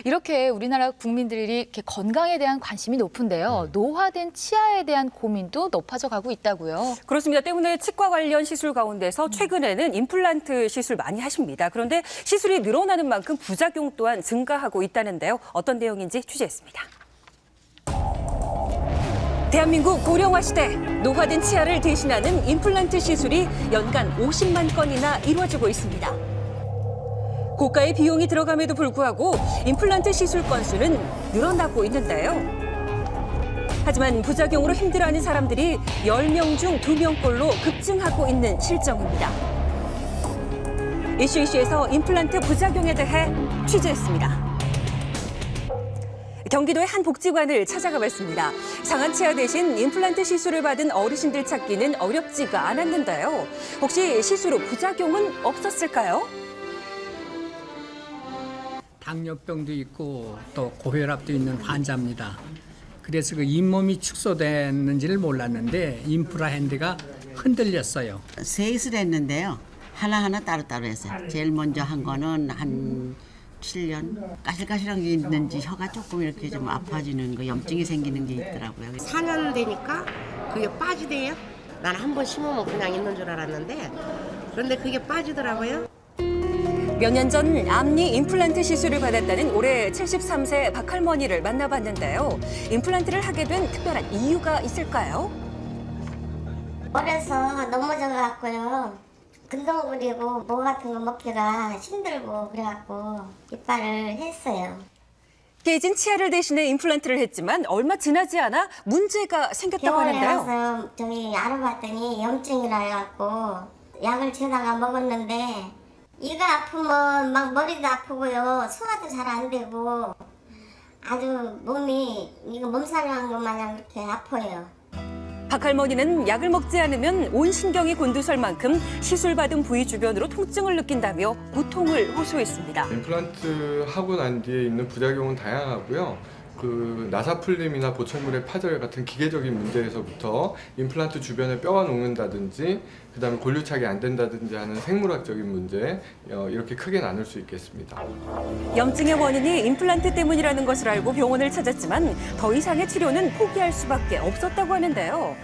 이렇게 우리나라 국민들이 이렇게 건강에 대한 관심이 높은데요. 노화된 치아에 대한 고민도 높아져 가고 있다고요. 그렇습니다. 때문에 치과 관련 시술 가운데서 최근에는 임플란트 시술 많이 하십니다. 그런데 시술이 늘어나는 만큼 부작용 또한 증가하고 있다는데요. 어떤 내용인지 취재했습니다. 대한민국 고령화 시대, 노화된 치아를 대신하는 임플란트 시술이 연간 50만 건이나 이루어지고 있습니다. 고가의 비용이 들어감에도 불구하고 임플란트 시술 건수는 늘어나고 있는데요. 하지만 부작용으로 힘들어하는 사람들이 10명 중 2명꼴로 급증하고 있는 실정입니다. 이슈에서 임플란트 부작용에 대해 취재했습니다. 경기도의 한 복지관을 찾아가 봤습니다. 상한 치아 대신 임플란트 시술을 받은 어르신들 찾기는 어렵지가 않았는데요. 혹시 시술 후 부작용은 없었을까요? 당뇨병도 있고 또 고혈압도 있는 환자입니다. 그래서 그 잇몸이 축소됐는지를 몰랐는데 인프라 핸드가 흔들렸어요. 셋을 했는데요. 하나하나 따로따로 했어요. 제일 먼저 한 거는 한 7년. 까실까실한 게 있는지 혀가 조금 이렇게 좀 아파지는 거, 염증이 생기는 게 있더라고요. 4년 되니까 그게 빠지대요. 난 한 번 심으면 그냥 있는 줄 알았는데 그런데 그게 빠지더라고요. 몇 년 전 앞니 임플란트 시술을 받았다는 올해 73세 박할머니를 만나봤는데요. 임플란트를 하게 된 특별한 이유가 있을까요? 어려서 넘어져갖고요. 근동 부리고 뭐 같은 거 먹기가 힘들고 그래갖고 이빨을 했어요. 깨진 치아를 대신해 임플란트를 했지만 얼마 지나지 않아 문제가 생겼다고 병원에 하는데요. 가서 알아봤더니 염증이라 해갖고 약을 재다가 먹었는데 이가 아프면 막 머리도 아프고요. 소화도 잘 안 되고 아주 몸이 이거 몸살난 것 마냥 그렇게 아파요. 박할머니는 약을 먹지 않으면 온 신경이 곤두설 만큼 시술받은 부위 주변으로 통증을 느낀다며 고통을 호소했습니다. 임플란트 하고 난 뒤에 있는 부작용은 다양하고요. 그 나사풀림이나 보철물의 파절 같은 기계적인 문제에서부터 임플란트 주변에 뼈가 녹는다든지 그다음에 골유착이 안 된다든지 하는 생물학적인 문제 이렇게 크게 나눌 수 있겠습니다. 염증의 원인이 임플란트 때문이라는 것을 알고 병원을 찾았지만 더 이상의 치료는 포기할 수밖에 없었다고 하는데요.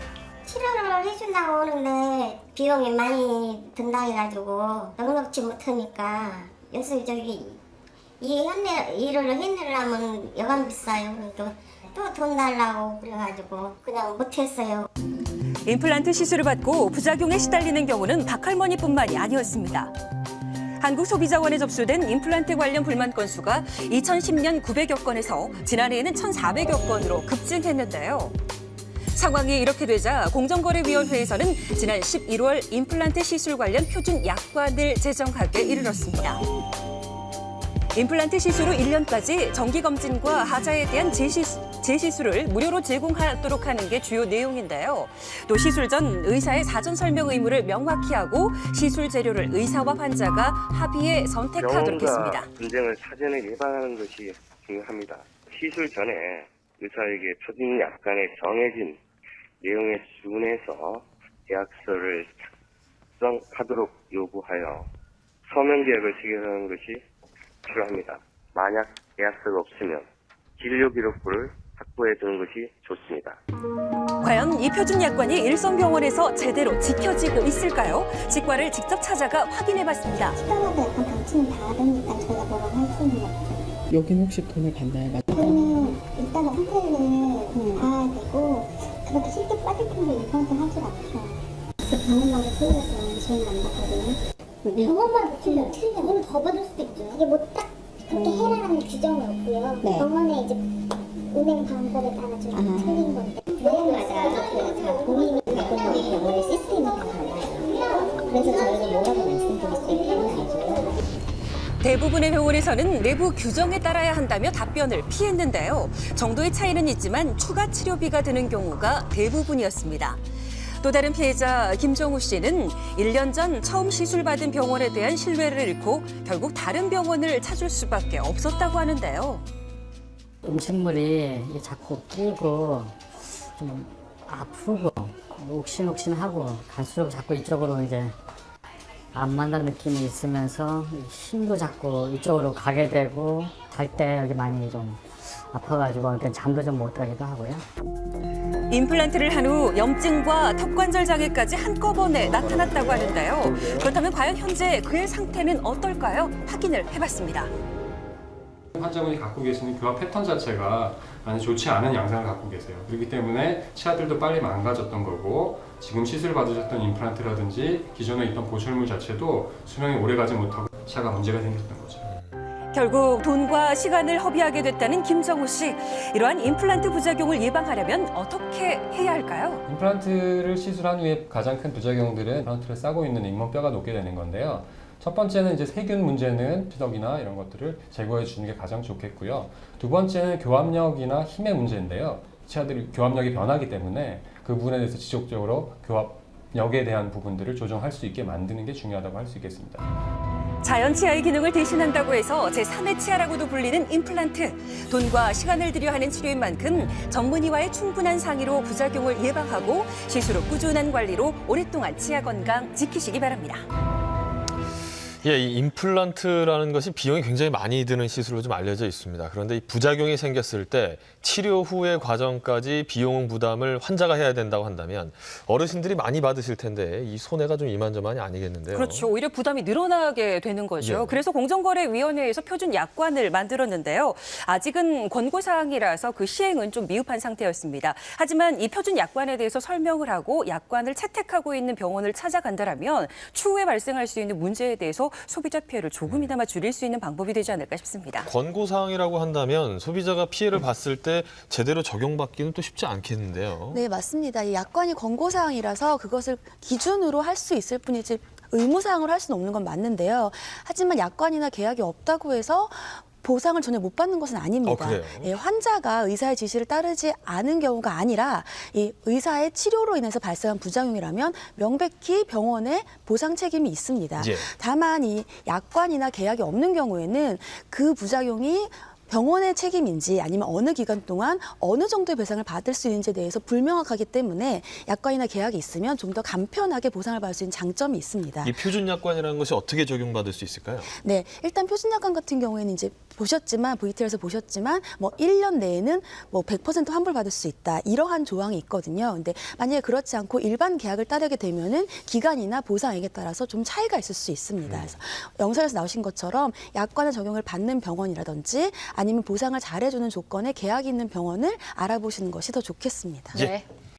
치료를 해준다고 오는데 비용이 많이 든다 해가지고 넉넉지 못하니까 요새 이 일을 해내려면 여간 비싸요. 또 돈 달라고 그래가지고 그냥 못했어요. 임플란트 시술을 받고 부작용에 시달리는 경우는 박할머니뿐만이 아니었습니다. 한국소비자원에 접수된 임플란트 관련 불만 건수가 2010년 900여 건에서 지난해에는 1,400여 건으로 급증했는데요. 상황이 이렇게 되자 공정거래위원회에서는 지난 11월 임플란트 시술 관련 표준 약관을 제정하게 이르렀습니다. 임플란트 시술 후 1년까지 정기검진과 하자에 대한 재시술을 무료로 제공하도록 하는 게 주요 내용인데요. 또 시술 전 의사의 사전 설명 의무를 명확히 하고 시술 재료를 의사와 환자가 합의해 선택하도록 했습니다. 분쟁을 사전에 예방하는 것이 중요합니다. 시술 전에 의사에게 표준 약관에 정해진 내용에 준해서 계약서를 작성하도록 요구하여 서면 계약을 체결하는 것이 필요합니다. 만약 계약서가 없으면 진료 기록부를 확보해 두는 것이 좋습니다. 과연 이 표준 약관이 일선병원에서 제대로 지켜지고 있을까요? 치과를 직접 찾아가 확인해봤습니다. 치과마다 약간 방침이 다르니까 저희가 뭐라고 할 수는 없죠. 여기는 혹시 돈을 받나요? 저는 일단은 상태를 봐야 되고 그렇게 쉽게 빠질 텐데 이번도 하질 않죠. 그 병원마다 틀려서 저희는 안 받거든요. 병원마다 틀려요. 오늘 더 받을 수도 있죠. 이게 뭐 딱 그렇게 해라라는 규정이 없고요. 병원에 이제 은행 방법에 따라 좀 틀린 건데 병원마다 그 본인이 갖고 있는 병원의 시스템이 다 달라요. 그래서 저희가 뭐라고 말씀드릴 수 있는 건 아니고요. 대부분의 병원에서는 내부 규정에 따라야 한다며 답변을 피했는데요. 정도의 차이는 있지만 추가 치료비가 드는 경우가 대부분이었습니다. 또 다른 피해자 김정우 씨는 1년 전 처음 시술받은 병원에 대한 신뢰를 잃고 결국 다른 병원을 찾을 수밖에 없었다고 하는데요. 음식물이 자꾸 끼고 좀 아프고 옥신옥신하고 갈수록 자꾸 이쪽으로 이제 안 맞는 느낌이 있으면서 힘도 자꾸 이쪽으로 가게 되고 잘 때 여기 많이 좀 아파가지고 그러니까 잠도 좀 못 자기도 하고요. 임플란트를 한 후 염증과 턱관절 장애까지 한꺼번에 나타났다고 하는데요. 그렇다면 과연 현재 그의 상태는 어떨까요? 확인을 해봤습니다. 환자분이 갖고 계시는 교합 패턴 자체가 많이 좋지 않은 양상을 갖고 계세요. 그렇기 때문에 치아들도 빨리 망가졌던 거고 지금 시술 받으셨던 임플란트라든지 기존에 있던 보철물 자체도 수명이 오래가지 못하고 치아가 문제가 생겼던 거죠. 결국 돈과 시간을 허비하게 됐다는 김정우 씨. 이러한 임플란트 부작용을 예방하려면 어떻게 해야 할까요? 임플란트를 시술한 후에 가장 큰 부작용들은 임플란트를 싸고 있는 잇몸뼈가 녹게 되는 건데요. 첫 번째는 이제 세균 문제는 피덕이나 이런 것들을 제거해 주는 게 가장 좋겠고요. 두 번째는 교합력이나 힘의 문제인데요. 치아들이 교합력이 변하기 때문에 그 부분에 대해서 지속적으로 교합력에 대한 부분들을 조정할 수 있게 만드는 게 중요하다고 할 수 있겠습니다. 자연 치아의 기능을 대신한다고 해서 제3의 치아라고도 불리는 임플란트. 돈과 시간을 들여 하는 치료인 만큼 전문의와의 충분한 상의로 부작용을 예방하고 시술 후 꾸준한 관리로 오랫동안 치아 건강 지키시기 바랍니다. 예, 이 임플란트라는 것이 비용이 굉장히 많이 드는 시술로 좀 알려져 있습니다. 그런데 이 부작용이 생겼을 때 치료 후의 과정까지 비용 부담을 환자가 해야 된다고 한다면 어르신들이 많이 받으실 텐데 이 손해가 좀 이만저만이 아니겠는데요. 그렇죠. 오히려 부담이 늘어나게 되는 거죠. 예. 그래서 공정거래위원회에서 표준 약관을 만들었는데요. 아직은 권고사항이라서 그 시행은 좀 미흡한 상태였습니다. 하지만 이 표준 약관에 대해서 설명을 하고 약관을 채택하고 있는 병원을 찾아간다면 추후에 발생할 수 있는 문제에 대해서 소비자 피해를 조금이나마 줄일 수 있는 방법이 되지 않을까 싶습니다. 권고사항이라고 한다면 소비자가 피해를 봤을 때 제대로 적용받기는 또 쉽지 않겠는데요. 네, 맞습니다. 이 약관이 권고사항이라서 그것을 기준으로 할 수 있을 뿐이지 의무사항으로 할 수는 없는 건 맞는데요. 하지만 약관이나 계약이 없다고 해서 보상을 전혀 못 받는 것은 아닙니다. 그래요? 예, 환자가 의사의 지시를 따르지 않은 경우가 아니라 이 의사의 치료로 인해서 발생한 부작용이라면 명백히 병원에 보상 책임이 있습니다. 예. 다만 이 약관이나 계약이 없는 경우에는 그 부작용이 병원의 책임인지 아니면 어느 기간 동안 어느 정도의 배상을 받을 수 있는지에 대해서 불명확하기 때문에 약관이나 계약이 있으면 좀 더 간편하게 보상을 받을 수 있는 장점이 있습니다. 이 표준 약관이라는 것이 어떻게 적용받을 수 있을까요? 네, 일단 표준 약관 같은 경우에는 이제 보셨지만 VTR에서 보셨지만 뭐 1년 내에는 뭐 100% 환불받을 수 있다. 이러한 조항이 있거든요. 근데 만약에 그렇지 않고 일반 계약을 따르게 되면은 기간이나 보상액에 따라서 좀 차이가 있을 수 있습니다. 그래서 영상에서 나오신 것처럼 약관의 적용을 받는 병원이라든지 아니면 보상을 잘해주는 조건의 계약이 있는 병원을 알아보시는 것이 더 좋겠습니다. 네.